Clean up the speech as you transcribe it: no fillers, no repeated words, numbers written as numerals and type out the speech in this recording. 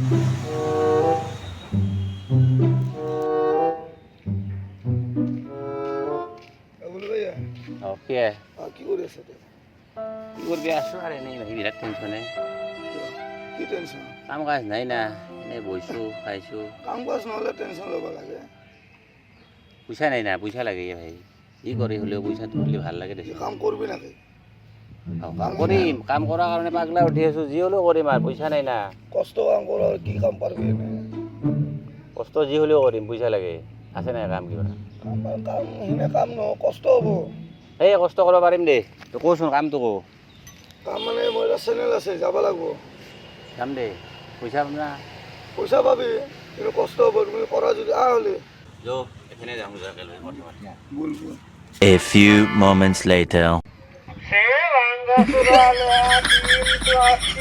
Okay কি করে আছে কি করবি আসো আর এনেই ভাই বিরাট টেনশনে কি টেনশন কাম কাজ নাই না এনেই বইছো খাইছো কাম কাজ নহলে টেনশন ল'ব লাগে পইচা নাই না পইচা লাগে ভাই ই কৰি হলেও পইচা তুলিলে ভাল লাগে দেচোন কাম কৰবি নাকি কাম কৰিম কাম কৰাৰ কাৰণে পাগলা উঠি আছো যি হলেও কৰিম আৰু পইচা নাই না কষ্ট কাম কৰ আৰ কি কাম পাৰবি এনে কষ্ট যি হলেও কৰিম পইচা লাগে আছে নাই কাম কিবা কাম হিনে কাম ন কষ্ট হব এই কষ্ট কৰিব পাৰিম দে তো কচোন কামটো কো কাম মানে মোৰ চেনেল আছে যাব লাগব যাম দে পইচা পাম না পইচা পাবি কিন্তু কষ্ট হব তুমি কৰা যদি হলে যো এখানে যাম যাকে লৈ কথা পাতি বল বল A few moments later. Plastic